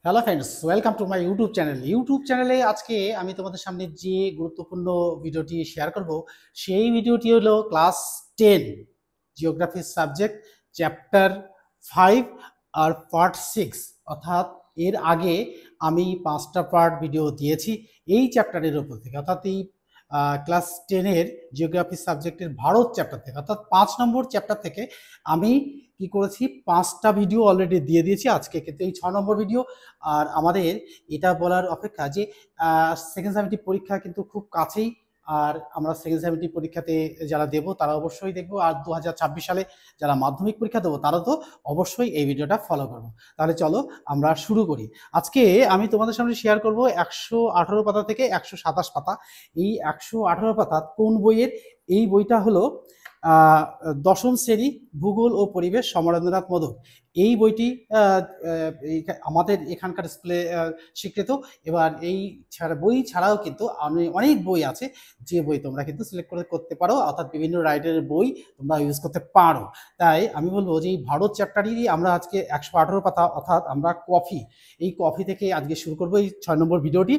Hello friends, welcome to my YouTube channel. YouTube চ্যানেলে আজকে আমি তোমাদের সামনে যে গুরুত্বপূর্ণ ভিডিওটি শেয়ার করব, সেই ভিডিওটি হলো ক্লাস 10 জিওগ্রাফি সাবজেক্ট চ্যাপ্টার 5 আর পার্ট 6। অর্থাৎ এর আগে আমি 5টা পার্ট ভিডিও দিয়েছি এই চ্যাপ্টারের উপর থেকে, অর্থাৎ এই ক্লাস 10-এর জিওগ্রাফি সাবজেক্টের ভারত চ্যাপ্টার থেকে, অর্থাৎ 5 নম্বর চ্যাপ্টার থেকে আমি কি করেছি 5টা ভিডিও অলরেডি দিয়ে দিয়েছি। আজকে কিন্তু এই 6 নম্বর ভিডিও। আর আমাদের এটা বলার অপেক্ষা যে সেকেন্ড সামেটিভ পরীক্ষা কিন্তু খুব কাছেই। আর আমরা সেকেন্ড সামেটিভ পরীক্ষাতে যারা দেব তারা অবশ্যই দেখবো, আর 2026 সালে যারা মাধ্যমিক পরীক্ষা দেবো তারা তো অবশ্যই এই ভিডিওটা ফলো করবো। তাহলে চলো আমরা শুরু করি। আজকে আমি তোমাদের সামনে শেয়ার করব 118 পাতা থেকে 127 পাতা। এই 118 পাতা কোন বইয়ের? এই বইটা হলো দশম শ্রেণী ভূগোল ও পরিবেশ, সমরেন্দ্রনাথ মোদক। এই বইটি আমাদের এখানকার স্কুলে স্বীকৃত। এবার এই বই ছাড়াও কিন্তু অনেক বই আছে, যে বই তোমরা কিন্তু সিলেক্ট করে করতে পারো, অর্থাৎ বিভিন্ন রাইটারের বই তোমরা ইউজ করতে পারো। তাই আমি বলবো যে এই ভারত চ্যাপ্টারই আমরা আজকে 118 পাতা, অর্থাৎ আমরা কফি, এই কফি থেকে আজকে শুরু করবো এই 6 নম্বর ভিডিওটি।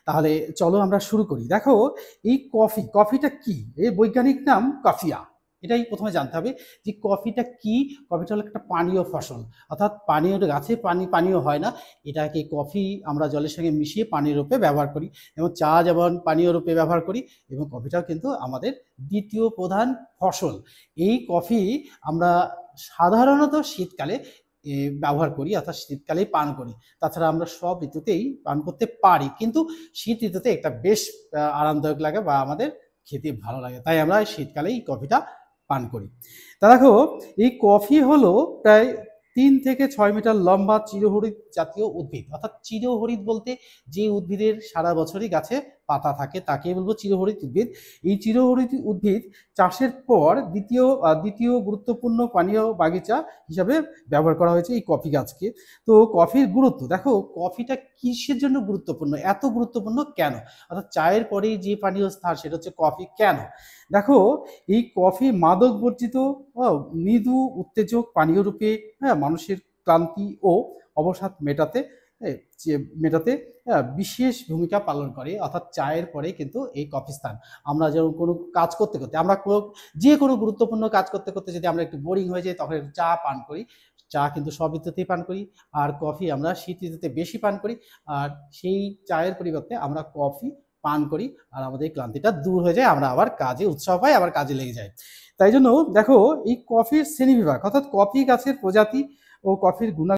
তাহলে চলো আমরা শুরু করি। দেখো, এই কফিটা কি? এর বৈজ্ঞানিক নাম কফিয়া। এটাই প্রথমে জানতে হবে যে কফিটা কি। কফিটা হলো একটা পানীয় ফসল, অর্থাৎ পানীয় গাছে পানীয় হয় না। এটাকে কফি আমরা জলের সঙ্গে মিশিয়ে পানীয় রূপে ব্যবহার করি, এবং চা যেমন পানীয় রূপে ব্যবহার করি, এবং কফিটাও কিন্তু আমাদের দ্বিতীয় প্রধান ফসল। এই কফি আমরা সাধারণত শীতকালে ব্যবহার করি, অর্থাৎ শীতকালেই পান করি। তাছাড়া আমরা সব ঋতুতেই পান করতে পারি, কিন্তু শীত ঋতুতে একটা বেশ আরামদায়ক লাগে বা আমাদের খেতে ভালো লাগে, তাই আমরা শীতকালেই কফিটা পান করি। তা দেখো, এই কফি হলো প্রায় 3 থেকে 6 মিটার লম্বা চিরহরিৎ জাতীয় উদ্ভিদ। অর্থাৎ চিরহরিৎ বলতে যে উদ্ভিদের সারা বছরই গাছে পাতা থাকে তাকে বলবো চিরহরিৎ উদ্ভিদ। এই চিরহরিৎ উদ্ভিদ চাষের পর দ্বিতীয় গুরুত্বপূর্ণ পানীয় বাগিচা হিসাবে ব্যবহার করা হয়েছে এই কফি গাছকে। তো কফির গুরুত্ব দেখো, কফিটা কিসের জন্য গুরুত্বপূর্ণ, এত গুরুত্বপূর্ণ কেন? অর্থাৎ চায়ের পরেই যে পানীয় স্থান সেটা হচ্ছে কফি। কেন? দেখো, এই কফি মাদক বর্জিত মৃদু উত্তেজক পানীয় রূপে মানুষের ক্লান্তি ও অবসাদ মেটাতে বিশেষ ভূমিকা পালন করে। অর্থাৎ চায়ের পরে কিন্তু এই কফি স্থান। আমরা যেমন কোনো কাজ করতে করতে, আমরা যে কোনো গুরুত্বপূর্ণ কাজ করতে করতে যদি আমরা একটু বোরিং হয়ে যাই, তখন চা পান করি। চা কিন্তু সব ঋতুতেই পান করি, আর কফি আমরা শীত ঋতুতে বেশি পান করি। আর সেই চায়ের পরিবর্তে আমরা কফি পান করি, আর আমাদের ক্লান্তিটা দূর হয়ে যায়, আমরা আবার কাজে উৎসাহ পাই, আবার কাজে লেগে যায়। তাই জন্য দেখো, এই কফির শ্রেণীবিভাগ, অর্থাৎ কফি গাছের প্রজাতি ও কফির গুণাগুণ